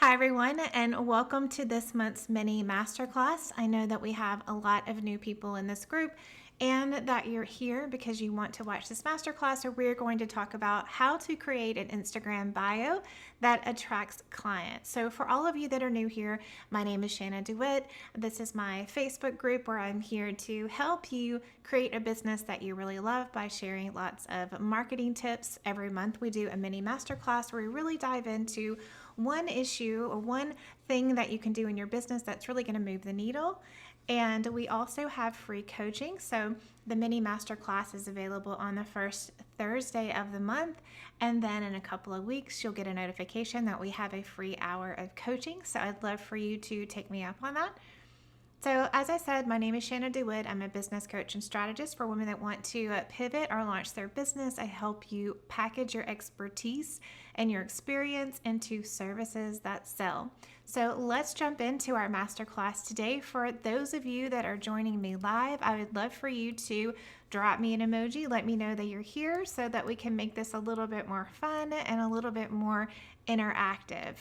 Hi, everyone, and welcome to this month's mini masterclass. I know that we have a lot of new people in this group and that you're here because you want to watch this masterclass where we're going to talk about how to create an Instagram bio that attracts clients. So for all of you that are new here, my name is Shanna DeWitt. This is my Facebook group where I'm here to help you create a business that you really love by sharing lots of marketing tips. Every month we do a mini masterclass where we really dive into one issue or one thing that you can do in your business that's really going to move the needle. And we also have free coaching. So the mini masterclass is available on the first Thursday of the month. And then in a couple of weeks, you'll get a notification that we have a free hour of coaching. So I'd love for you to take me up on that. So as I said, my name is Shanna DeWitt. I'm a business coach and strategist for women that want to pivot or launch their business. I help you package your expertise and your experience into services that sell. So let's jump into our masterclass today. For those of you that are joining me live, I would love for you to drop me an emoji. Let me know that you're here so that we can make this a little bit more fun and a little bit more interactive.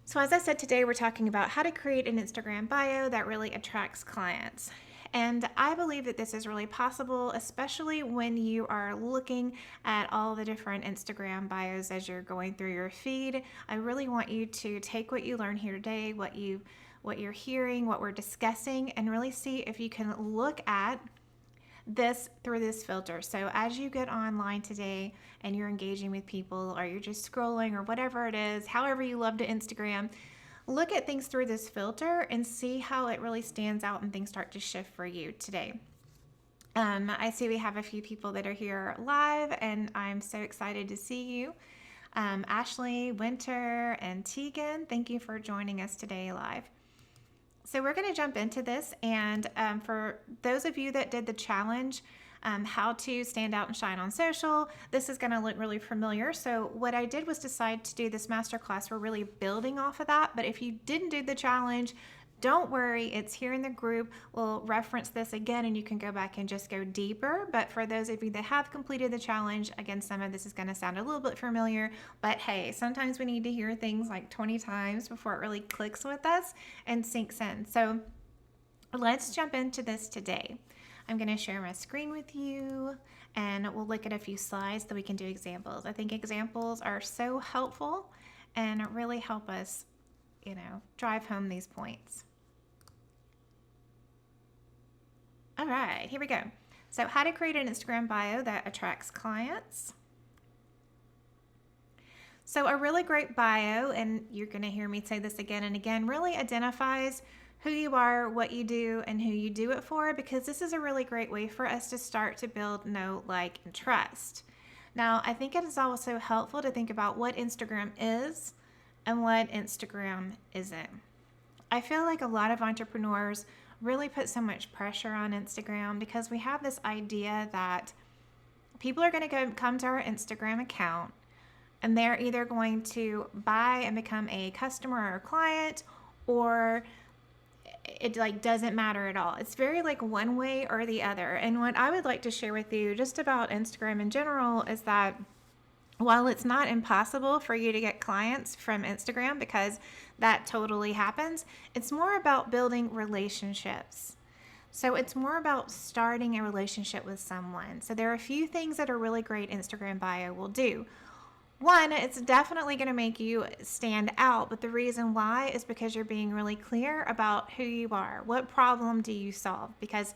So as I said, today we're talking about how to create an Instagram bio that really attracts clients. And I believe that this is really possible, especially when you are looking at all the different Instagram bios as you're going through your feed. I really want you to take what you learn here today, what you're hearing, what we're discussing, and really see if you can look at this through this filter. So as you get online today and you're engaging with people or you're just scrolling or whatever it is, however you love to Instagram, look at things through this filter and see how it really stands out and things start to shift for you today. I see we have a few people that are here live and I'm so excited to see you. Ashley, Winter, and Tegan, thank you for joining us today live. So we're going to jump into this, and for those of you that did the challenge, how to stand out and shine on social, this is going to look really familiar. So what I did was decide to do this masterclass. We're really building off of that, but if you didn't do the challenge, don't worry, it's here in the group. We'll reference this again and you can go back and just go deeper. But for those of you that have completed the challenge, again, some of this is going to sound a little bit familiar, but hey, sometimes we need to hear things like 20 times before it really clicks with us and sinks in. So let's jump into this today. I'm going to share my screen with you and we'll look at a few slides that we can do examples. I think examples are so helpful and really help us, drive home these points. All right, here we go. So how to create an Instagram bio that attracts clients. So a really great bio, and you're going to hear me say this again and again, really identifies who you are, what you do, and who you do it for, because this is a really great way for us to start to build know, like, and trust. Now, I think it is also helpful to think about what Instagram is and what Instagram isn't. I feel like a lot of entrepreneurs really put so much pressure on Instagram because we have this idea that people are going to come to our Instagram account and they're either going to buy and become a customer or a client, or it doesn't matter at all. It's very one way or the other. And what I would like to share with you just about Instagram in general is that while it's not impossible for you to get clients from Instagram, because that totally happens, it's more about building relationships. So it's more about starting a relationship with someone. So there are a few things that a really great Instagram bio will do. One, it's definitely going to make you stand out, but the reason why is because you're being really clear about who you are. What problem do you solve? Because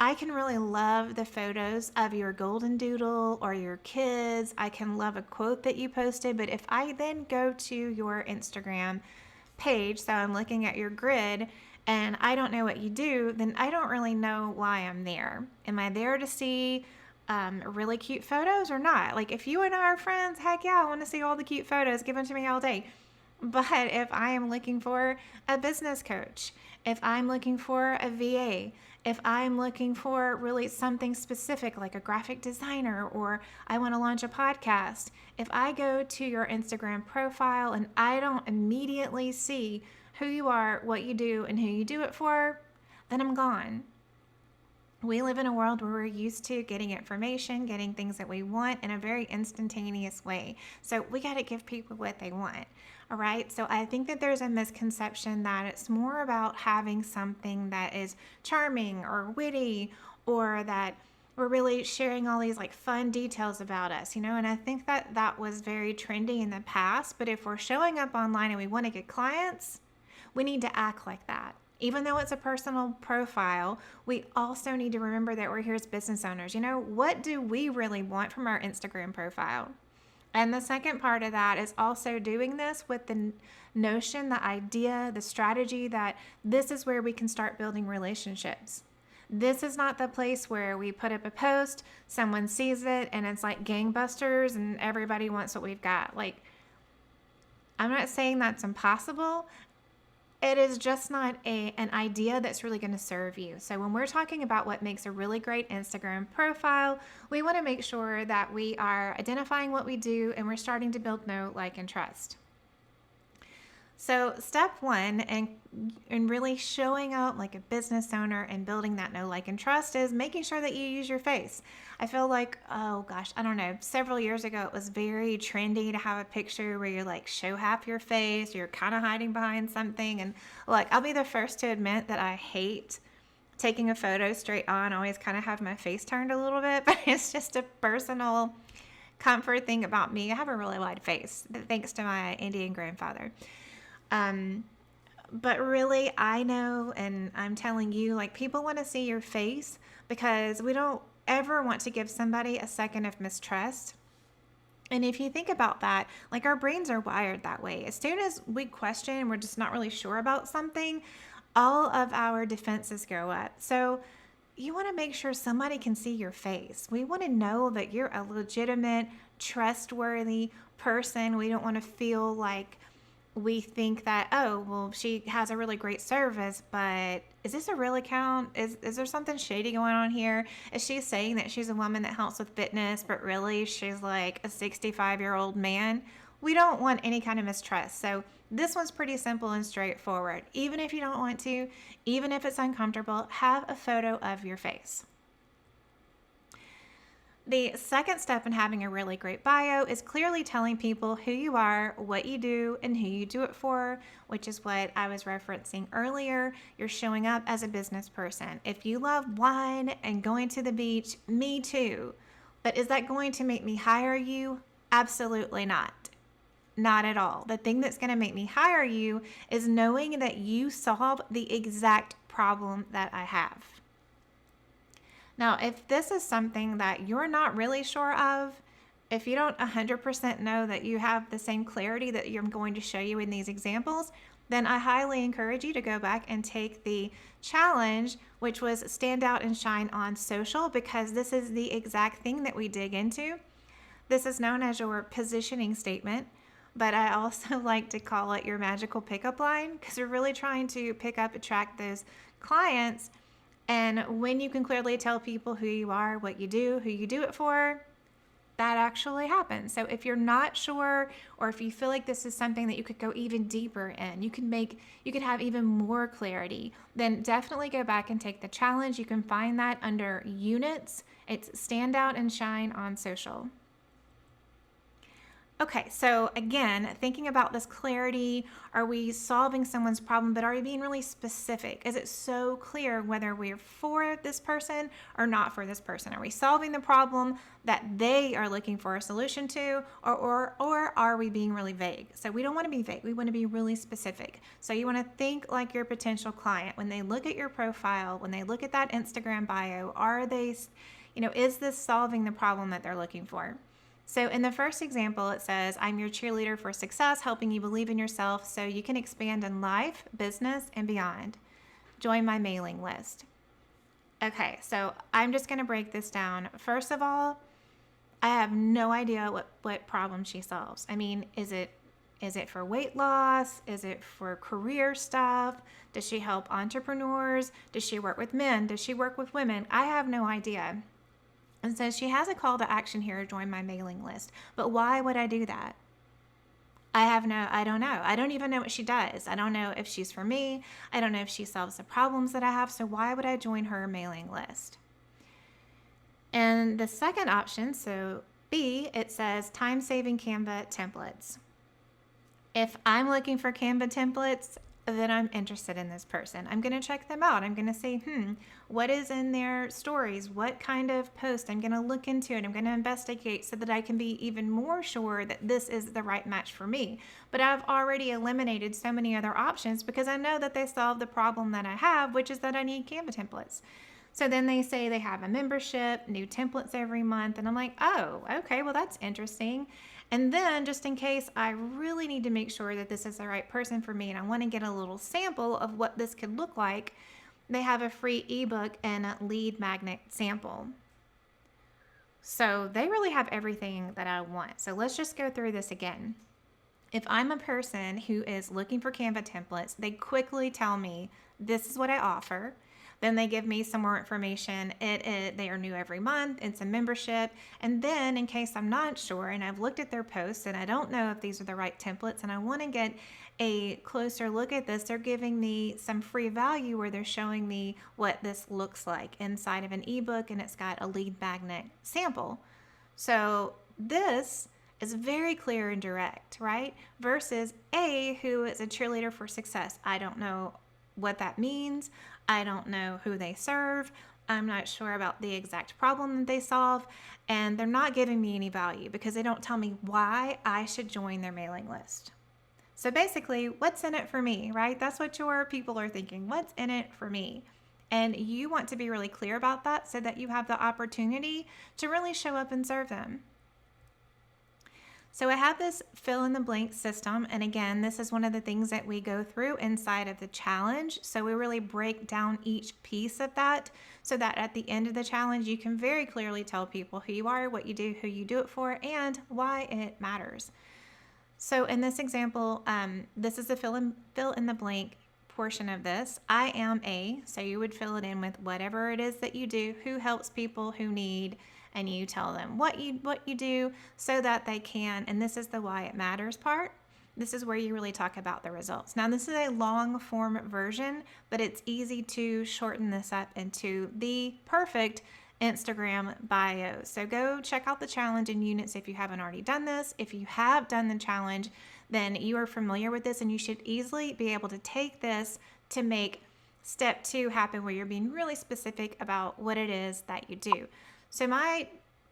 I can really love the photos of your golden doodle or your kids. I can love a quote that you posted, but if I then go to your Instagram page, so I'm looking at your grid and I don't know what you do, then I don't really know why I'm there. Am I there to see really cute photos or not? Like if you and I are friends, heck yeah, I want to see all the cute photos. Give them to me all day. But if I am looking for a business coach, if I'm looking for a VA, if I'm looking for really something specific like a graphic designer, or I want to launch a podcast, if I go to your Instagram profile and I don't immediately see who you are, what you do, and who you do it for, then I'm gone. We live in a world where we're used to getting information, getting things that we want in a very instantaneous way. So we got to give people what they want. All right. So I think that there's a misconception that it's more about having something that is charming or witty, or that we're really sharing all these like fun details about us, and I think that that was very trendy in the past. But if we're showing up online and we want to get clients, we need to act like that. Even though it's a personal profile, we also need to remember that we're here as business owners. What do we really want from our Instagram profile? And the second part of that is also doing this with the notion, the idea, the strategy that this is where we can start building relationships. This is not the place where we put up a post, someone sees it, and it's like gangbusters and everybody wants what we've got. Like, I'm not saying that's impossible. It is just not an idea that's really going to serve you. So when we're talking about what makes a really great Instagram profile, we want to make sure that we are identifying what we do and we're starting to build know, like, and trust. So step one, and really showing up like a business owner and building that know, like, and trust, is making sure that you use your face. I feel like, oh gosh, I don't know, several years ago it was very trendy to have a picture where you like show half your face, you're kind of hiding behind something. And like, I'll be the first to admit that I hate taking a photo straight on. I always kind of have my face turned a little bit, but it's just a personal comfort thing about me. I have a really wide face, thanks to my Indian grandfather. But really, I know, and I'm telling you, like, people want to see your face because we don't ever want to give somebody a second of mistrust. And if you think about that, like, our brains are wired that way. As soon as we question and we're just not really sure about something, all of our defenses go up. So you want to make sure somebody can see your face. We want to know that you're a legitimate, trustworthy person. We don't want to feel like we think that, oh, well, she has a really great service, but is this a real account? Is there something shady going on here? Is she saying that she's a woman that helps with fitness, but really she's like a 65-year-old man? We don't want any kind of mistrust. So this one's pretty simple and straightforward. Even if you don't want to, even if it's uncomfortable, have a photo of your face. The second step in having a really great bio is clearly telling people who you are, what you do, and who you do it for, which is what I was referencing earlier. You're showing up as a business person. If you love wine and going to the beach, me too. But is that going to make me hire you? Absolutely not. Not at all. The thing that's going to make me hire you is knowing that you solve the exact problem that I have. Now, if this is something that you're not really sure of, if you don't 100% know that you have the same clarity that I'm going to show you in these examples, then I highly encourage you to go back and take the challenge, which was stand out and shine on social, because this is the exact thing that we dig into. This is known as your positioning statement, but I also like to call it your magical pickup line, because we're really trying to attract those clients. And when you can clearly tell people who you are, what you do, who you do it for, that actually happens. So if you're not sure, or if you feel like this is something that you could go even deeper in, you could have even more clarity, then definitely go back and take the challenge. You can find that under units. It's stand out and shine on social. Okay, so again, thinking about this clarity, are we solving someone's problem, but are we being really specific? Is it so clear whether we're for this person or not for this person? Are we solving the problem that they are looking for a solution to, or are we being really vague? So we don't want to be vague. We want to be really specific. So you want to think like your potential client. When they look at your profile, when they look at that Instagram bio, are they, is this solving the problem that they're looking for? So in the first example, it says, I'm your cheerleader for success, helping you believe in yourself so you can expand in life, business, and beyond. Join my mailing list. Okay, so I'm just going to break this down. First of all, I have no idea what problem she solves. I mean, is it for weight loss? Is it for career stuff? Does she help entrepreneurs? Does she work with men? Does she work with women? I have no idea. And so she has a call to action here, join my mailing list. But why would I do that? I don't know. I don't even know what she does. I don't know if she's for me. I don't know if she solves the problems that I have. So why would I join her mailing list? And the second option, so B, it says time-saving Canva templates. If I'm looking for Canva templates, then I'm interested in this person. I'm going to check them out. I'm going to say, what is in their stories? What kind of post? I'm going to look into it. I'm going to investigate so that I can be even more sure that this is the right match for me. But I've already eliminated so many other options because I know that they solve the problem that I have, which is that I need Canva templates. So then they say they have a membership, new templates every month. And I'm like, oh, okay, well, that's interesting. And then just in case I really need to make sure that this is the right person for me and I want to get a little sample of what this could look like, they have a free ebook and a lead magnet sample. So they really have everything that I want. So let's just go through this again. If I'm a person who is looking for Canva templates, they quickly tell me this is what I offer. Then they give me some more information. They are new every month. It's a membership. And then in case I'm not sure and I've looked at their posts and I don't know if these are the right templates and I want to get a closer look at this, they're giving me some free value where they're showing me what this looks like inside of an ebook, and it's got a lead magnet sample. So this is very clear and direct, right? Versus A, who is a cheerleader for success. I don't know what that means. I don't know who they serve. I'm not sure about the exact problem that they solve. And they're not giving me any value because they don't tell me why I should join their mailing list. So basically, what's in it for me, right? That's what your people are thinking. What's in it for me? And you want to be really clear about that so that you have the opportunity to really show up and serve them. So I have this fill in the blank system. And again, this is one of the things that we go through inside of the challenge. So we really break down each piece of that so that at the end of the challenge, you can very clearly tell people who you are, what you do, who you do it for, and why it matters. So in this example, this is the fill in the blank portion of this. I am a, so you would fill it in with whatever it is that you do, who helps people who need, and you tell them what you do so that they can, and this is the why it matters part. This is where you really talk about the results. Now, this is a long form version, but it's easy to shorten this up into the perfect Instagram bio. So go check out the challenge in units if you haven't already done this. If you have done the challenge, then you are familiar with this and you should easily be able to take this to make step 2 happen, where you're being really specific about what it is that you do. So my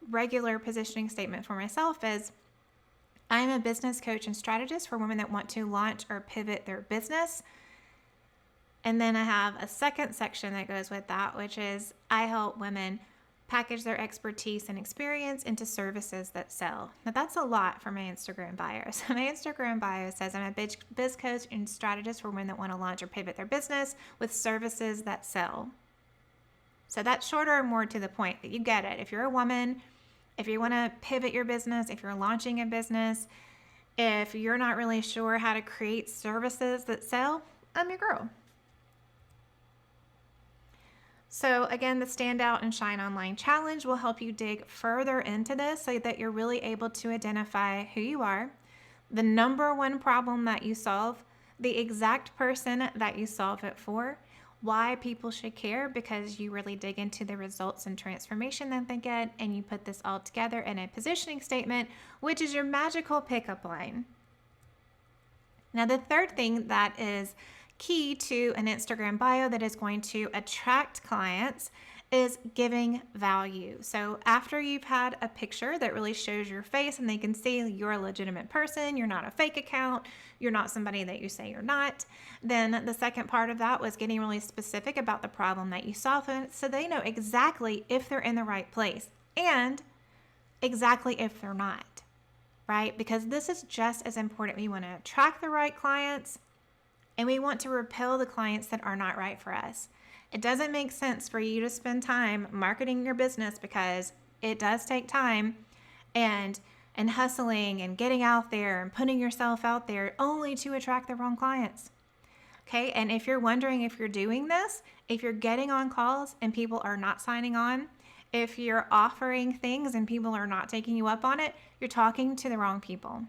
regular positioning statement for myself is I am a business coach and strategist for women that want to launch or pivot their business. And then I have a second section that goes with that, which is I help women package their expertise and experience into services that sell. Now that's a lot for my Instagram bio. So my Instagram bio says I'm a biz coach and strategist for women that want to launch or pivot their business with services that sell. So that's shorter and more to the point, but you get it. If you're a woman, if you want to pivot your business, if you're launching a business, if you're not really sure how to create services that sell, I'm your girl. So again, the Stand Out and Shine Online Challenge will help you dig further into this so that you're really able to identify who you are, the number one problem that you solve, the exact person that you solve it for, why people should care, because you really dig into the results and transformation that they get, and you put this all together in a positioning statement, which is your magical pickup line. Now, the third thing that is key to an Instagram bio that is going to attract clients is giving value. So after you've had a picture that really shows your face and they can see you're a legitimate person, you're not a fake account, you're not somebody that you say you're not, then the second part of that was getting really specific about the problem that you solve so they know exactly if they're in the right place and exactly if they're not, right? Because this is just as important. We want to attract the right clients and we want to repel the clients that are not right for us. It doesn't make sense for you to spend time marketing your business, because it does take time and hustling and getting out there and putting yourself out there only to attract the wrong clients. Okay, and if you're wondering if you're doing this, if you're getting on calls and people are not signing on, if you're offering things and people are not taking you up on it, you're talking to the wrong people.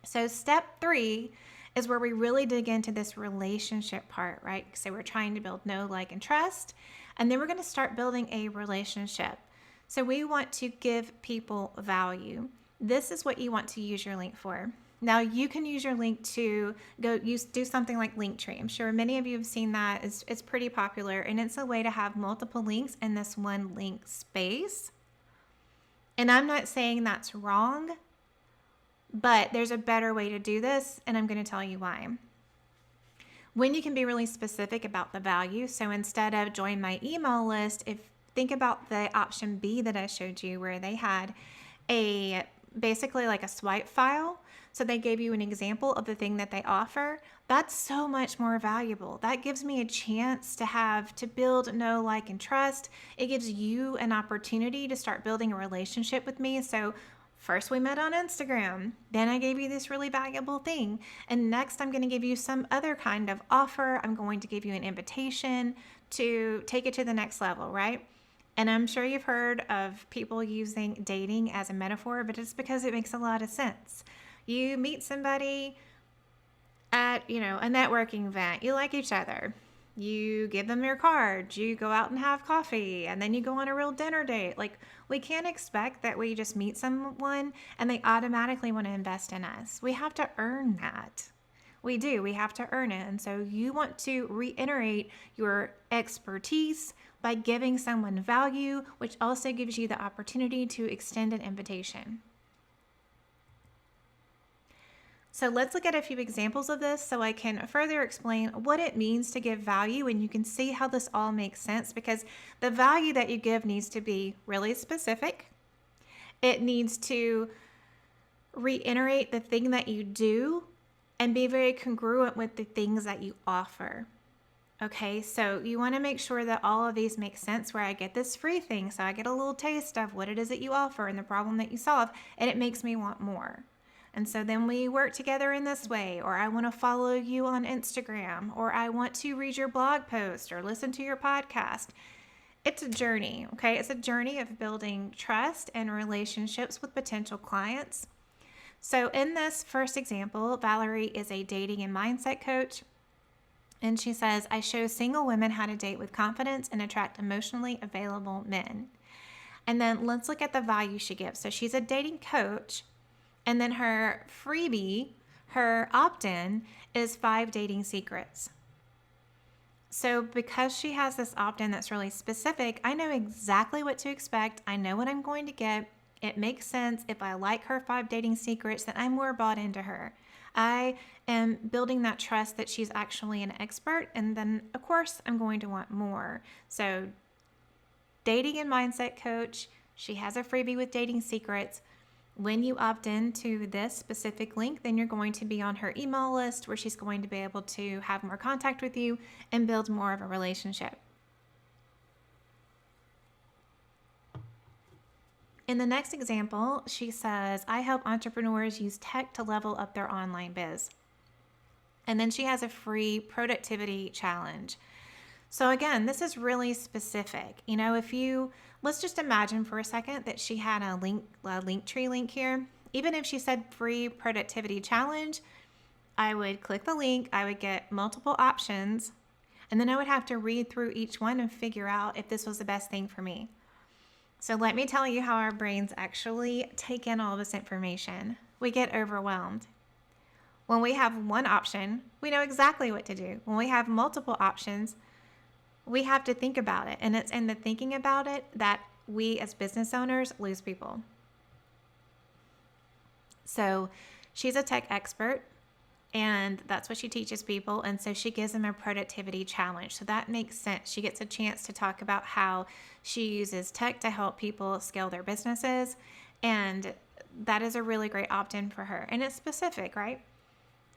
So step 3 is where we really dig into this relationship part, right? So we're trying to build know, like, and trust, and then we're going to start building a relationship. So we want to give people value. This is what you want to use your link for. Now you can use your link to do something like Linktree. I'm sure many of you have seen that. It's pretty popular, and it's a way to have multiple links in this one link space. And I'm not saying that's wrong, but there's a better way to do this, and I'm going to tell you why. When you can be really specific about the value, so instead of join my email list, think about the option B that I showed you where they had basically like a swipe file. So they gave you an example of the thing that they offer. That's so much more valuable. That gives me a chance to build, know, like, and trust. It gives you an opportunity to start building a relationship with me. So first we met on Instagram, then I gave you this really valuable thing. And next I'm going to give you some other kind of offer. I'm going to give you an invitation to take it to the next level, right? And I'm sure you've heard of people using dating as a metaphor, but it's because it makes a lot of sense. You meet somebody at, a networking event. You like each other. You give them your card. You go out and have coffee, and then you go on a real dinner date. Like, we can't expect that we just meet someone and they automatically want to invest in us. We have to earn that. We do. We have to earn it. And so you want to reiterate your expertise by giving someone value, which also gives you the opportunity to extend an invitation. So let's look at a few examples of this so I can further explain what it means to give value, and you can see how this all makes sense, because the value that you give needs to be really specific. It needs to reiterate the thing that you do and be very congruent with the things that you offer. Okay, so you want to make sure that all of these make sense, where I get this free thing, so I get a little taste of what it is that you offer and the problem that you solve, and it makes me want more. And so then we work together in this way, or I want to follow you on Instagram, or I want to read your blog post or listen to your podcast. It's a journey, okay? It's a journey of building trust and relationships with potential clients. So in this first example, Valerie is a dating and mindset coach. And she says, I show single women how to date with confidence and attract emotionally available men. And then let's look at the value she gives. So she's a dating coach. And then her freebie, her opt-in, is 5 dating secrets. So because she has this opt-in that's really specific, I know exactly what to expect. I know what I'm going to get. It makes sense. If I like her 5 dating secrets, then I'm more bought into her. I am building that trust that she's actually an expert. And then, of course, I'm going to want more. So dating and mindset coach, she has a freebie with dating secrets. When you opt into this specific link, then you're going to be on her email list, where she's going to be able to have more contact with you and build more of a relationship. In the next example, she says, I help entrepreneurs use tech to level up their online biz. And then she has a free productivity challenge. So again, this is really specific. Let's just imagine for a second that she had a Linktree link here. Even if she said free productivity challenge, I would click the link, I would get multiple options, and then I would have to read through each one and figure out if this was the best thing for me. So let me tell you how our brains actually take in all this information. We get overwhelmed. When we have one option, we know exactly what to do. When we have multiple options, we have to think about it. And it's in the thinking about it that we as business owners lose people. So she's a tech expert, and that's what she teaches people. And so she gives them a productivity challenge. So that makes sense. She gets a chance to talk about how she uses tech to help people scale their businesses. And that is a really great opt-in for her. And it's specific, right?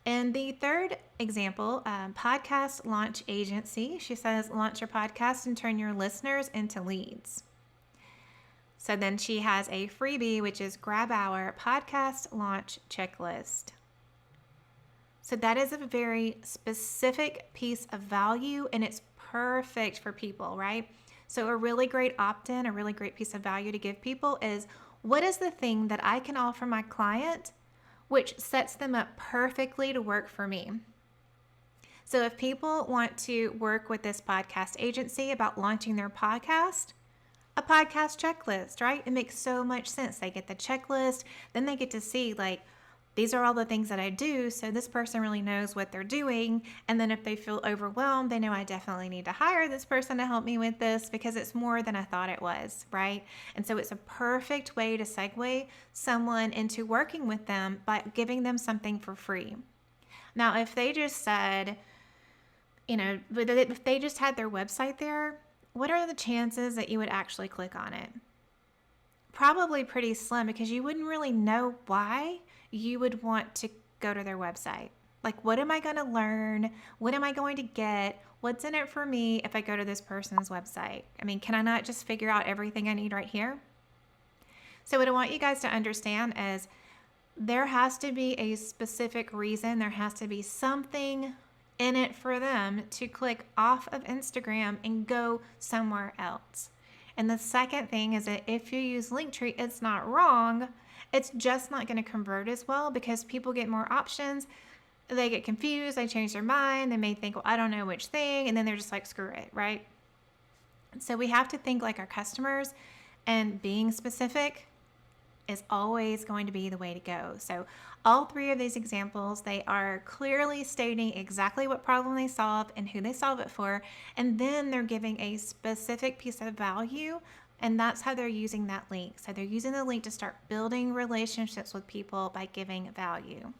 And the third example, podcast launch agency. She says, launch your podcast and turn your listeners into leads. So then she has a freebie, which is grab our podcast launch checklist. So that is a very specific piece of value, and it's perfect for people, right? So a really great opt-in, a really great piece of value to give people is, what is the thing that I can offer my client which sets them up perfectly to work for me? So if people want to work with this podcast agency about launching their podcast, a podcast checklist, right? It makes so much sense. They get the checklist, then they get to see like, these are all the things that I do, so this person really knows what they're doing. And then if they feel overwhelmed, they know I definitely need to hire this person to help me with this because it's more than I thought it was, right? And so it's a perfect way to segue someone into working with them by giving them something for free. Now, if they just said, if they just had their website there, what are the chances that you would actually click on it? Probably pretty slim, because you wouldn't really know why you would want to go to their website. Like, what am I going to learn? What am I going to get? What's in it for me if I go to this person's website? I mean, can I not just figure out everything I need right here? So what I want you guys to understand is there has to be a specific reason. There has to be something in it for them to click off of Instagram and go somewhere else. And the second thing is that if you use Linktree, it's not wrong. It's just not going to convert as well because people get more options. They get confused. They change their mind. They may think, well, I don't know which thing. And then they're just like, screw it, right? So we have to think like our customers, and being specific is always going to be the way to go. So all three of these examples, they are clearly stating exactly what problem they solve and who they solve it for. And then they're giving a specific piece of value. And that's how they're using that link. So they're using the link to start building relationships with people by giving value.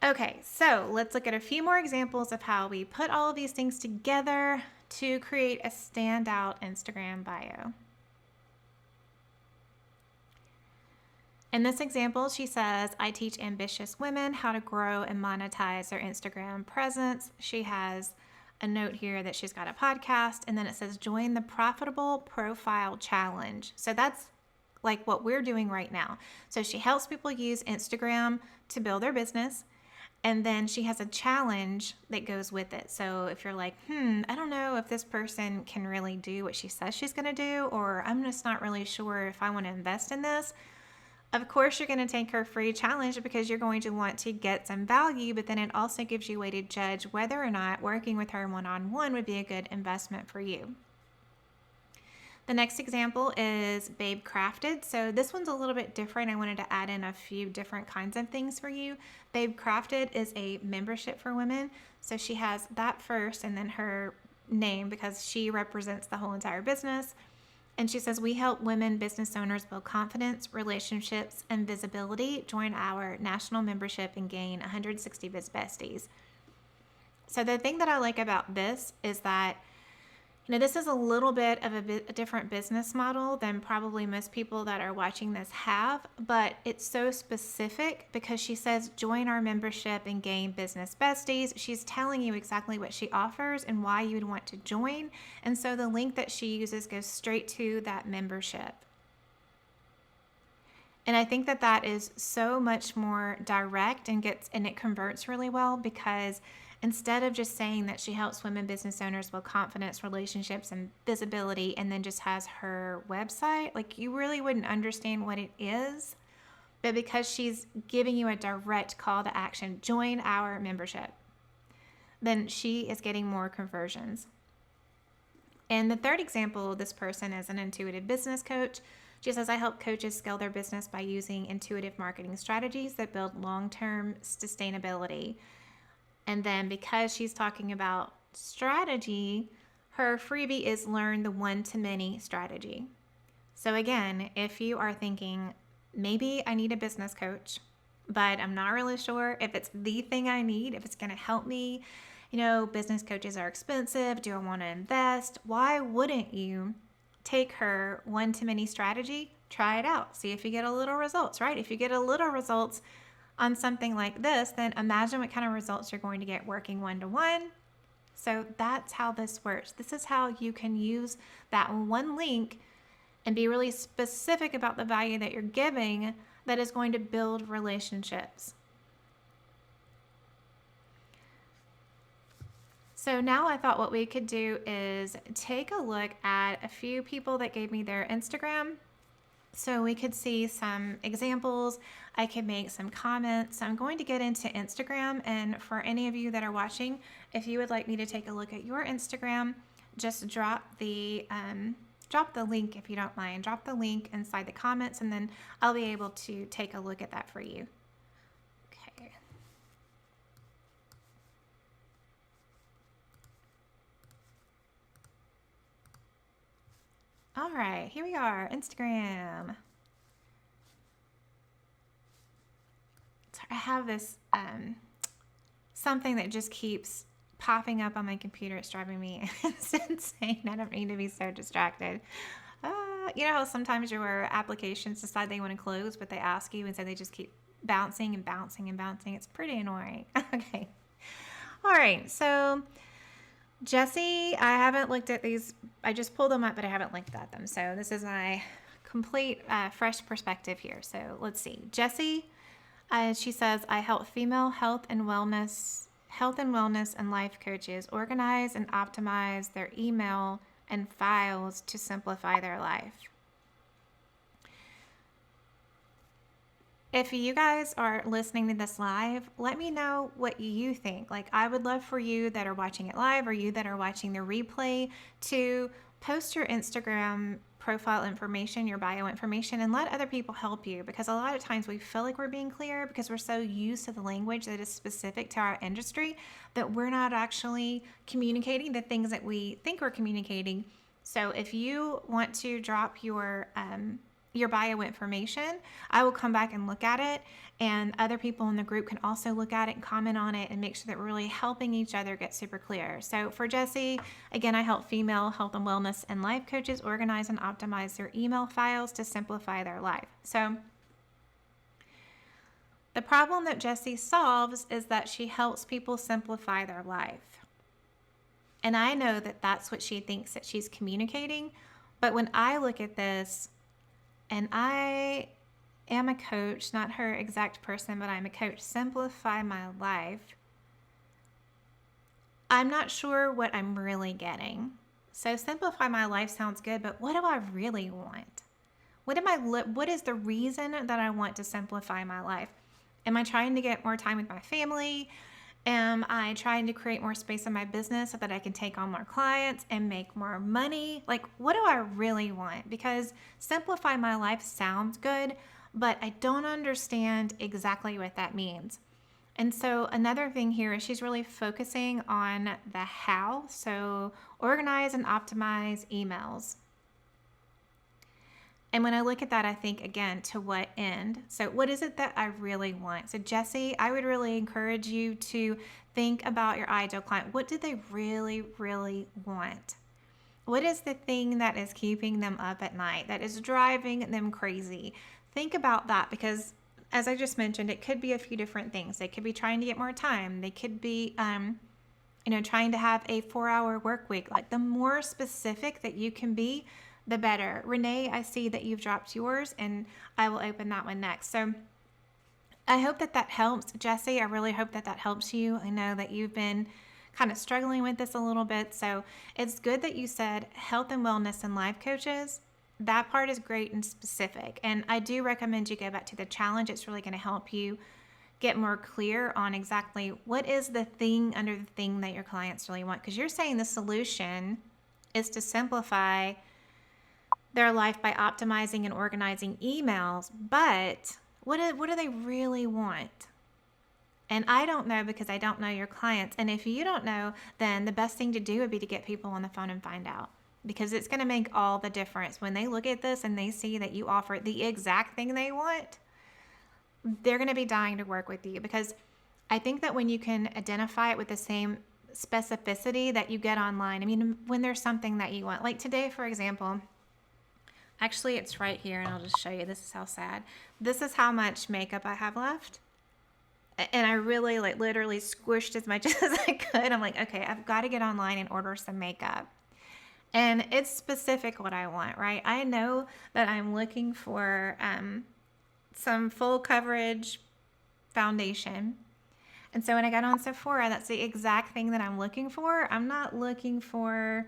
Okay, so let's look at a few more examples of how we put all of these things together to create a standout Instagram bio. In this example, she says, I teach ambitious women how to grow and monetize their Instagram presence. She has a note here that she's got a podcast, and then it says, join the Profitable Profile Challenge. So that's like what we're doing right now. So she helps people use Instagram to build their business. And then she has a challenge that goes with it. So if you're like, I don't know if this person can really do what she says she's going to do, or I'm just not really sure if I want to invest in this, of course you're going to take her free challenge because you're going to want to get some value, but then it also gives you a way to judge whether or not working with her one-on-one would be a good investment for you. The next example is Babe Crafted. So this one's a little bit different. I wanted to add in a few different kinds of things for you. Babe Crafted is a membership for women. So she has that first and then her name because she represents the whole entire business. And she says, we help women business owners build confidence, relationships, and visibility. Join our national membership and gain 160 Biz Besties. So the thing that I like about this is that this is a little bit of a different business model than probably most people that are watching this have, but it's so specific because she says, join our membership and gain business besties. She's telling you exactly what she offers and why you would want to join. And so the link that she uses goes straight to that membership. And I think that that is so much more direct and it converts really well because instead of just saying that she helps women business owners build confidence, relationships, and visibility, and then just has her website, like you really wouldn't understand what it is. But because she's giving you a direct call to action, join our membership, then she is getting more conversions. And the third example, this person is an intuitive business coach. She says, I help coaches scale their business by using intuitive marketing strategies that build long-term sustainability. And then because she's talking about strategy, her freebie is learn the one-to-many strategy. So again, if you are thinking, maybe I need a business coach, but I'm not really sure if it's the thing I need, if it's going to help me, business coaches are expensive. Do I want to invest? Why wouldn't you take her one-to-many strategy? Try it out. See if you get a little results, right? If you get a little results on something like this, then imagine what kind of results you're going to get working one-to-one. So that's how this works. This is how you can use that one link and be really specific about the value that you're giving that is going to build relationships. So now I thought what we could do is take a look at a few people that gave me their Instagram So we could see some examples. I could make some comments. So I'm going to get into Instagram. And for any of you that are watching, if you would like me to take a look at your Instagram, just drop the link if you don't mind. Drop the link inside the comments, and then I'll be able to take a look at that for you. Okay. All right, here we are, Instagram. I have this something that just keeps popping up on my computer. It's driving me insane. I don't need to be so distracted. You know how sometimes your applications decide they want to close, but they ask you, and so they just keep bouncing and bouncing and bouncing. It's pretty annoying. Okay. All right. So Jesse, I haven't looked at these. I just pulled them up, but I haven't looked at them. So this is my complete fresh perspective here. So let's see. Jesse, she says, I help female health and wellness and life coaches organize and optimize their email and files to simplify their life. If you guys are listening to this live, let me know what you think. Like, I would love for you that are watching it live or you that are watching the replay to post your Instagram profile information, your bio information, and let other people help you, because a lot of times we feel like we're being clear because we're so used to the language that is specific to our industry that we're not actually communicating the things that we think we're communicating. So if you want to drop your bio information, I will come back and look at it, and other people in the group can also look at it and comment on it and make sure that we're really helping each other get super clear. So for Jesse, again, I help female health and wellness and life coaches organize and optimize their email files to simplify their life. So the problem that Jesse solves is that she helps people simplify their life. And I know that that's what she thinks that she's communicating, but when I look at this, and I am a coach, not her exact person, but I'm a coach, simplify my life, I'm not sure what I'm really getting. So simplify my life sounds good, but what do I really want? What is the reason that I want to simplify my life? Am I trying to get more time with my family? Am I trying to create more space in my business so that I can take on more clients and make more money? Like, what do I really want? Because simplify my life sounds good, but I don't understand exactly what that means. And so another thing here is she's really focusing on the how. So organize and optimize emails. And when I look at that, I think, again, to what end? So what is it that I really want? So Jesse, I would really encourage you to think about your ideal client. What do they really, really want? What is the thing that is keeping them up at night, that is driving them crazy? Think about that, because as I just mentioned, it could be a few different things. They could be trying to get more time. They could be, trying to have a 4-hour work week. Like, the more specific that you can be, the better. Renee, I see that you've dropped yours, and I will open that one next. So I hope that helps. Jesse, I really hope that helps you. I know that you've been kind of struggling with this a little bit. So it's good that you said health and wellness and life coaches. That part is great and specific. And I do recommend you go back to the challenge. It's really going to help you get more clear on exactly what is the thing under the thing that your clients really want. Because you're saying the solution is to simplify their life by optimizing and organizing emails, but what do they really want? And I don't know, because I don't know your clients. And if you don't know, then the best thing to do would be to get people on the phone and find out, because it's going to make all the difference. When they look at this and they see that you offer the exact thing they want, they're going to be dying to work with you, because I think that when you can identify it with the same specificity that you get online, I mean, when there's something that you want, like today, for example, actually, it's right here, and I'll just show you. This is how sad. This is how much makeup I have left. And I really, literally squished as much as I could. I'm like, okay, I've got to get online and order some makeup. And it's specific what I want, right? I know that I'm looking for some full coverage foundation. And so when I got on Sephora, that's the exact thing that I'm looking for. I'm not looking for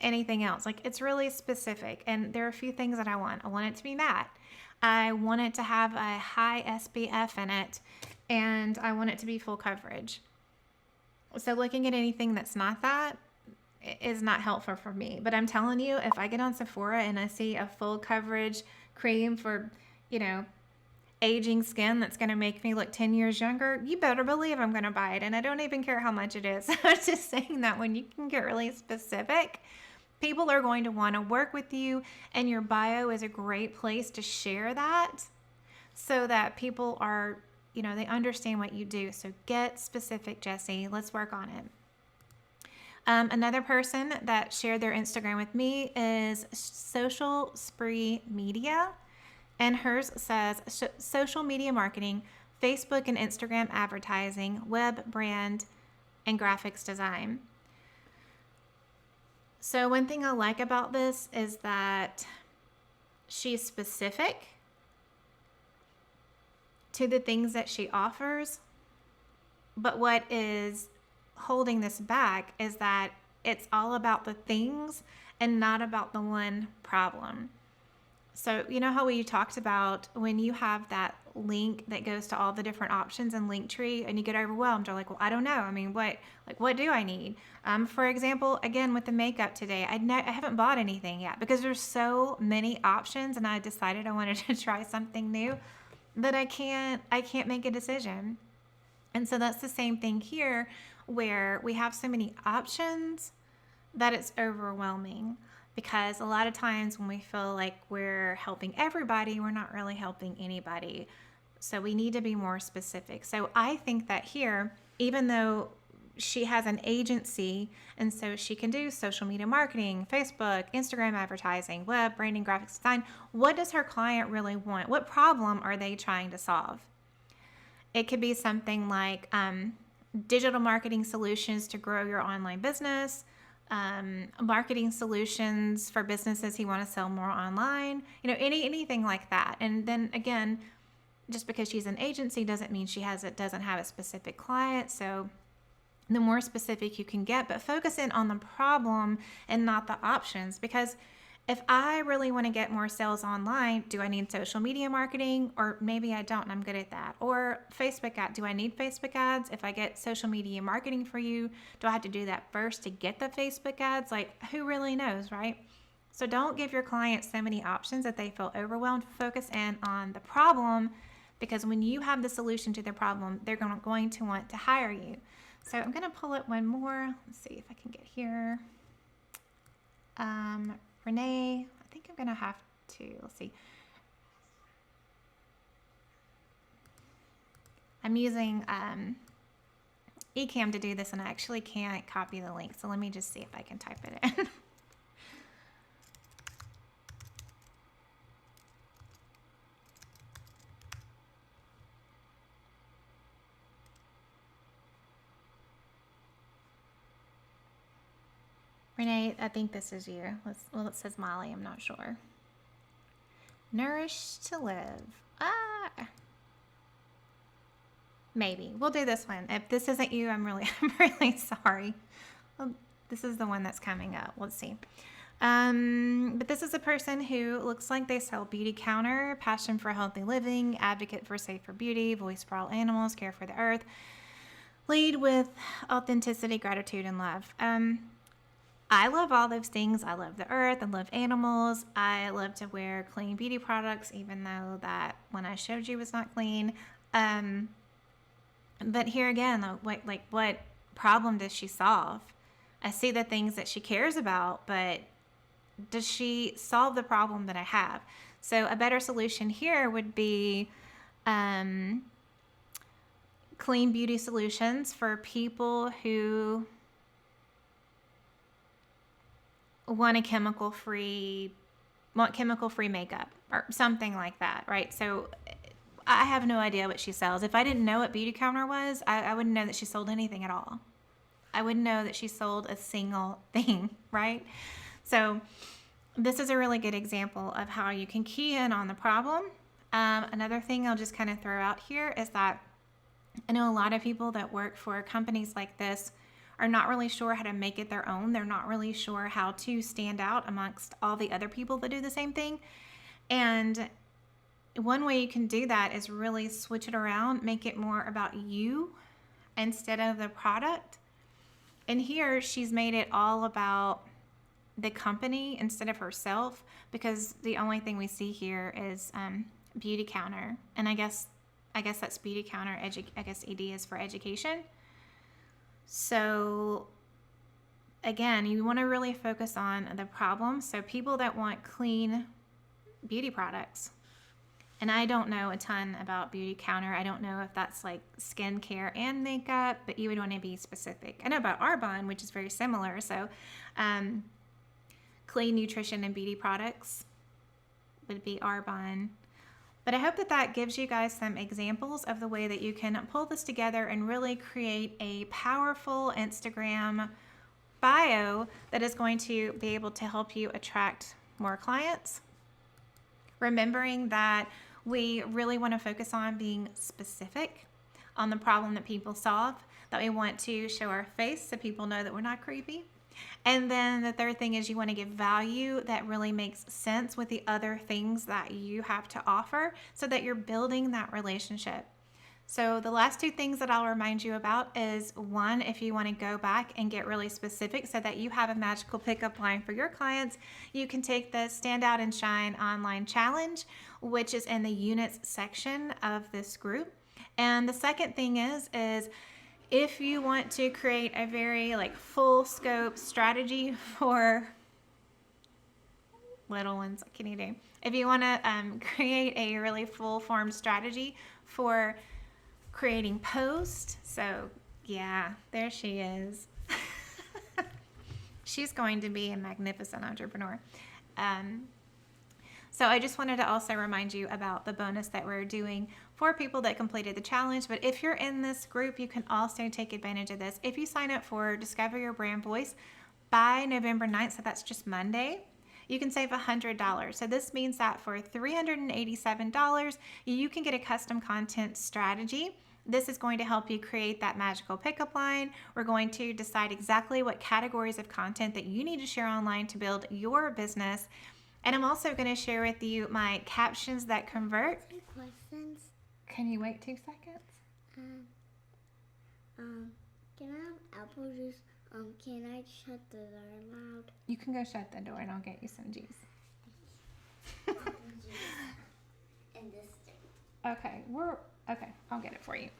anything else. Like, it's really specific. And there are a few things that I want. I want it to be matte. I want it to have a high SPF in it, and I want it to be full coverage. So looking at anything that's not that is not helpful for me. But I'm telling you, if I get on Sephora and I see a full coverage cream for, aging skin that's going to make me look 10 years younger, you better believe I'm going to buy it. And I don't even care how much it is. I'm just saying that when you can get really specific, people are going to want to work with you, and your bio is a great place to share that so that people are, they understand what you do. So get specific, Jessie. Let's work on it. Another person that shared their Instagram with me is Social Spree Media. And hers says social media marketing, Facebook and Instagram advertising, web brand, and graphics design. So one thing I like about this is that she's specific to the things that she offers. But what is holding this back is that it's all about the things and not about the one problem. So you know how we talked about when you have that link that goes to all the different options in Linktree and you get overwhelmed, you're like, well, I don't know. I mean, what do I need? For example, again, with the makeup today, I haven't bought anything yet because there's so many options, and I decided I wanted to try something new that I can't make a decision. And so that's the same thing here, where we have so many options that it's overwhelming. Because a lot of times when we feel like we're helping everybody, we're not really helping anybody. So we need to be more specific. So I think that here, even though she has an agency, and so she can do social media marketing, Facebook, Instagram advertising, web, branding, graphics design, what does her client really want? What problem are they trying to solve? It could be something like digital marketing solutions to grow your online business, marketing solutions for businesses who want to sell more online, anything like that. And then again, just because she's an agency doesn't mean she doesn't have a specific client. So the more specific you can get, but focus in on the problem and not the options. Because if I really want to get more sales online, do I need social media marketing? Or maybe I don't and I'm good at that. Or Facebook ads. Do I need Facebook ads? If I get social media marketing for you, do I have to do that first to get the Facebook ads? Like, who really knows, right? So don't give your clients so many options that they feel overwhelmed. Focus in on the problem, because when you have the solution to their problem, they're going to want to hire you. So I'm going to pull up one more. Let's see if I can get here. Renee, I think I'm going to have to, let's see. I'm using Ecamm to do this, and I actually can't copy the link. So let me just see if I can type it in. Renee, I think this is you. Well, it says Molly. I'm not sure. Nourish to live. Maybe. We'll do this one. If this isn't you, I'm really sorry. Well, this is the one that's coming up. Let's see. But this is a person who looks like they sell beauty counter, passion for healthy living, advocate for safer beauty, voice for all animals, care for the earth, lead with authenticity, gratitude, and love. I love all those things. I love the earth. I love animals. I love to wear clean beauty products, even though that one I showed you was not clean. But here again, what problem does she solve? I see the things that she cares about, but does she solve the problem that I have? So a better solution here would be clean beauty solutions for people who want chemical-free makeup or something like that, right? So I have no idea what she sells. If I didn't know what Beauty Counter was, I wouldn't know that she sold anything at all. I wouldn't know that she sold a single thing, right? So this is a really good example of how you can key in on the problem. Another thing I'll just kind of throw out here is that I know a lot of people that work for companies like this are not really sure how to make it their own. They're not really sure how to stand out amongst all the other people that do the same thing. And one way you can do that is really switch it around, make it more about you instead of the product. And here she's made it all about the company instead of herself, because the only thing we see here is Beauty Counter. And I guess that's Beauty Counter, I guess ED is for education. So again, you want to really focus on the problem. So people that want clean beauty products. And I don't know a ton about Beauty Counter. I don't know if that's like skincare and makeup, but you would want to be specific. I know about Arbonne, which is very similar. So clean nutrition and beauty products would be Arbonne. But I hope that gives you guys some examples of the way that you can pull this together and really create a powerful Instagram bio that is going to be able to help you attract more clients. Remembering that we really want to focus on being specific on the problem that people solve, that we want to show our face so people know that we're not creepy. And then the third thing is you want to give value that really makes sense with the other things that you have to offer so that you're building that relationship. So the last two things that I'll remind you about is, one, if you want to go back and get really specific so that you have a magical pickup line for your clients, you can take the Stand Out and Shine online challenge, which is in the units section of this group. And the second thing is if you want to create a very full scope strategy for little ones, what can you do? If you want to create a really full formed strategy for creating posts, so yeah, there she is. She's going to be a magnificent entrepreneur. So I just wanted to also remind you about the bonus that we're doing for people that completed the challenge. But if you're in this group, you can also take advantage of this. If you sign up for Discover Your Brand Voice by November 9th, so that's just Monday, you can save $100. So this means that for $387, you can get a custom content strategy. This is going to help you create that magical pickup line. We're going to decide exactly what categories of content that you need to share online to build your business. And I'm also going to share with you my captions that convert. Questions? Can you wait 2 seconds? Can I have apple juice? Can I shut the door loud? You can go shut the door and I'll get you some juice. Apple juice. And this thing. Okay, I'll get it for you.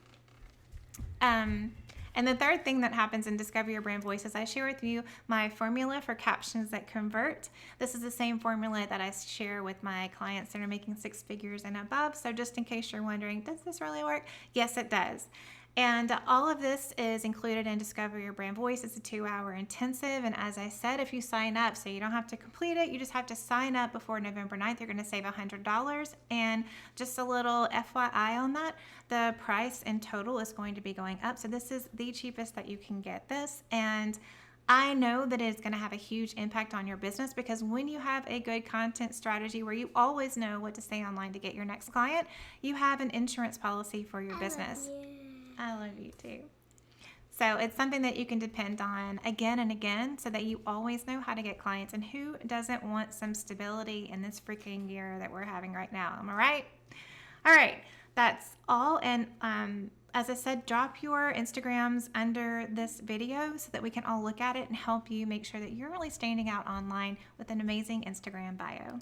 And the third thing that happens in Discover Your Brand Voice is I share with you my formula for captions that convert. This is the same formula that I share with my clients that are making 6 figures and above. So just in case you're wondering, does this really work? Yes, it does. And all of this is included in Discover Your Brand Voice. It's a 2-hour intensive. And as I said, if you sign up, so you don't have to complete it, you just have to sign up before November 9th, you're going to save $100. And just a little FYI on that, the price in total is going to be going up. So this is the cheapest that you can get this. And I know that it's going to have a huge impact on your business, because when you have a good content strategy where you always know what to say online to get your next client, you have an insurance policy for your business. I love you too. So it's something that you can depend on again and again so that you always know how to get clients. And who doesn't want some stability in this freaking year that we're having right now? Am I right? All right, that's all. And as I said, drop your Instagrams under this video so that we can all look at it and help you make sure that you're really standing out online with an amazing Instagram bio.